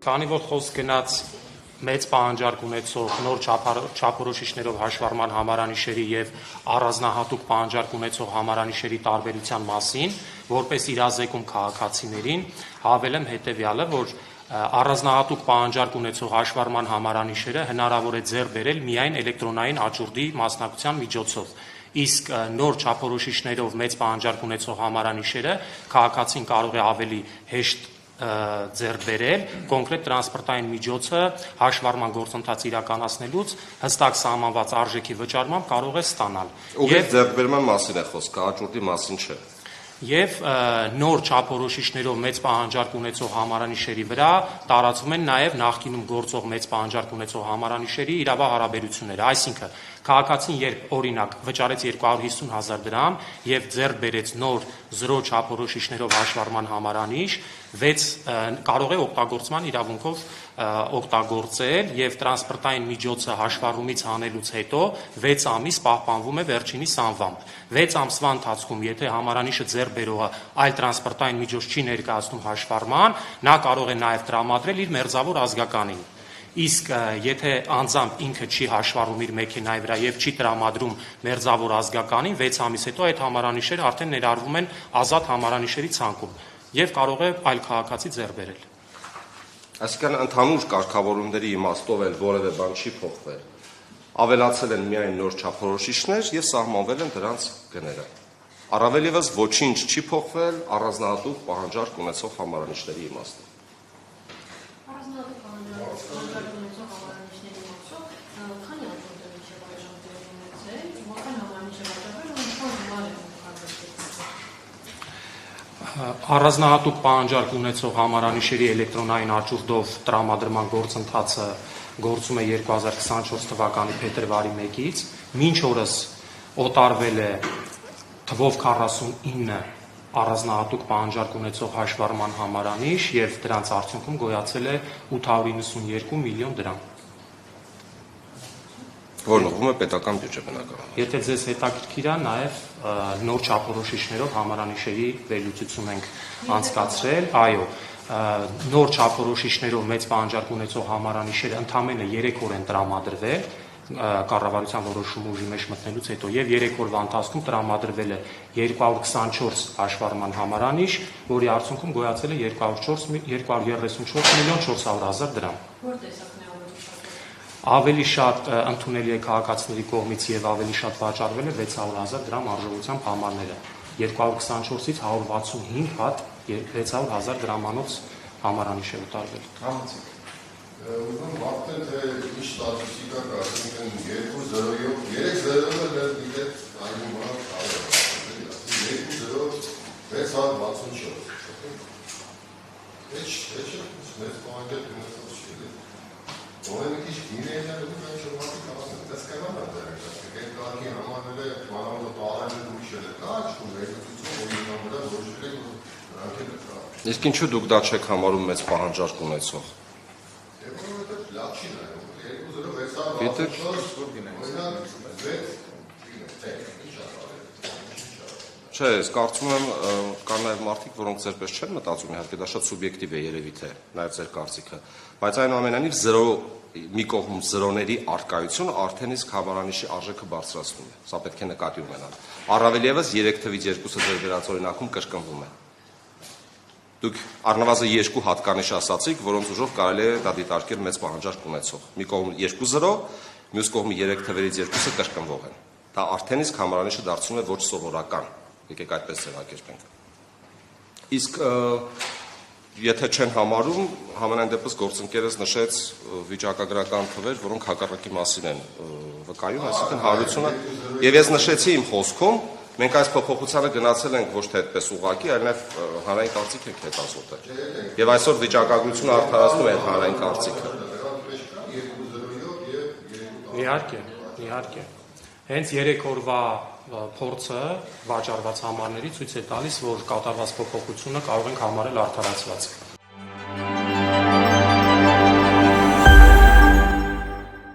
Քանի որ խոսք գնաց մեծ պահանջարկ ունեցող նոր չափորոշիչներով հաշվառման համարանիշերի եւ առանձնահատուկ պահանջարկ ունեցող համարանիշերի տարբերության մասին, որպես իրազեկում քաղաքացիներին, հավելեմ հետեւյալը, որ առանձնահատուկ պահանջարկ ունեցող հաշվառման համարանիշերը հնարավոր է ձեռք բերել միայն էլեկտրոնային աճուրդի մասնակցության միջոցով։ Իսկ նոր չափորոշիչներով մեծ պահանջարկ ունեցող համարանիշերը քաղաքացին կարող է ավելի հեշտ ձեռք բերել կոնկրետ տրանսպորտային միջոցը հաշվառման գործընթաց իրականացնելուց հստակ սահմանված արժեքի վճարմամբ կարող է ստանալ։ Ուղիղ ձեռքբերման մասին է խոսքը, աճուրդի մասին չէ։ Եվ նոր չափորոշիչներով մեծ պահանջարկ ունեցող համարանիշերի վրա տարածվում են նաև նախկինում գործող մեծ պահանջարկ ունեցող համարանիշերի իրավահարաբերությունները, այսինքն քաղաքացին երբ օրինակ վճարեց 250,000 դրամ եւ ձեռք բերեց նոր 0 չափորոշիչներով հաշվառման համարանիշ, 6 կարող է օգտագործման իրավունքով օգտագործել եւ տրանսպորտային միջոցը հաշվառումից հանելուց հետո 6 ամիս պահպանվում է վերջինիս անվամբ։ 6 ամսվա ընթացքում, եթե համարանիշը ձեռք բերողը այլ տրանսպորտային միջոց չի ներկայացնում հաշվառման, նա կարող է նաեւ տրամադրել իր մերձավոր ազգականին։ Իսկ եթե անձամբ ինքը չի հաշվառում իր մեքենայի վրա եւ չի տրամադրում մերձավոր ազգականին, 6 ամիս հետո այդ համարանիշերը արդեն ներառվում են ազատ համարանիշերի ցանկում եւ կարող է այլ քաղաքացի ձեռք բերել։ Այսինքն ընդհանուր կարգավորումների իմաստով էլ որևէ բան չի փոխվել։ Ավելացել են միայն նոր չափորոշիչներ եւ սահմանվել են դրանց գները։ Առավել եւս ոչինչ չի փոխվել առանձնահատուկ պահանջարկ ունեցող համարանիշների իմաստով։ Առանձնահատուկ պահանջարկ ունեցող համարանիշերի էլեկտրոնային աճուրդով տրամադրման գործընթացը գործում է 2024 թվականի փետրվարի 1-ից, մինչ օրս օտարվել է թվով 49 առանձնահատուկ պահանջարկ ունեցող հաշվառման համարանիշ եւ դրանց արդյունքում գոյացել է 892 միլիոն դրամ։ Որն ուղղվում է պետական բյուջե բնականաբար։ Եթե ձեզ հետաքրքիր է, նաև նոր չափորոշիչներով համարանիշերի վերլուծություն ենք անցկացրել, այո, նոր չափորոշիչներով մեծ պահանջարկ ունեցող համարանիշերը ընդամենը 3 օր են տրամադրվել կառավարության որոշումը ուժի մեջ մտնելուց հետո եւ 3 օրվա ընթացքում տրամադրվել է 224 հաշվառման համարանիշ, որի արդյունքում գոյացել է 234 միլիոն 400 հազար դրամ։ Ավելի շատ ընդունելի է քաղաքացիների կողմից եւ ավելի շատ վաճառվել է 600,000 դրամ արժողությամբ համարները։ 224-ից 165 հատ 600,000 դրամանոց համարանիշ է ուտարվել։ Համեցեք։ Ուզում վաղտեն թե ինչ ստատուստիկա կա, ասենք 2-0-ով, 3-0-ով էլ դիտեք այգում բանակ կարող է։ 2-0-ով 664։ Մեծ պահանջարկ ունեցող չի։ Որը քիչ գինի է դեռ ու շրջանի կապը դասկանան է դեռ։ Այդ կարգի համանել է բանալը տարել ու շել է կաչ ու վերլուծություն օրինամուտը որոշել է անկել կա։ Իսկ ինչու դուք դա չեք համարում մեծ պահանջարկ ունեցող։ Որովհետև լավ չի նայում 2-0-664 Չէ, ես կարծում եմ կան նաև մարդիկ, որոնք ձերպես չեն մտածում, իհարկե դա շատ սուբյեկտիվ է երևի թե նաև ձեր կարծիքը, բայց այնուամենայնիվ 0 մի կողմ 0-ների առկայությունը արդեն իսկ համարանիշի արժեքը բարձրացնում է։ Սա պետք է նկատի ունենալ։ Առավել եւս 3 թվից 2-ը ձեր վերած օրինակում կրկնվում է։ Դուք առնվազն 2 հատկանիշ ասացիք, որոնց ուժով կարելի է դա դիտարկել մեծ պահանջարկ ունեցող։ Մի կողմ 2-0, մյուս կողմը 3 թվերից 2-ը կրկնվող են։ Դա արդեն իսկ համարանիշը դարձնում է ոչ սովորական։ Եկեք այդպես ձևակերպենք։ Իսկ եթե չեն համարում, համենայն դեպս գործընկերս նշեց վիճակագրական թվեր, որոնք հակառակի մասին են վկայում, այսինքն հարությունը, եւ ես նշեցի իմ խոսքում, մենք այս փոփոխությանը գնացել ենք ոչ թե այդպես ուղղակի, այլ նաեւ հանրային կարծիք ենք հետազոտել։ Եվ այսօր վիճակագրությունը արդարացնում է հանրային կարծիքը։ Իհարկե։ Հենց 3 օրվա փորձը վաճառված համարների ցույց է տալիս, որ կատարված փոփոխությունը կարող ենք համարել արդարացված։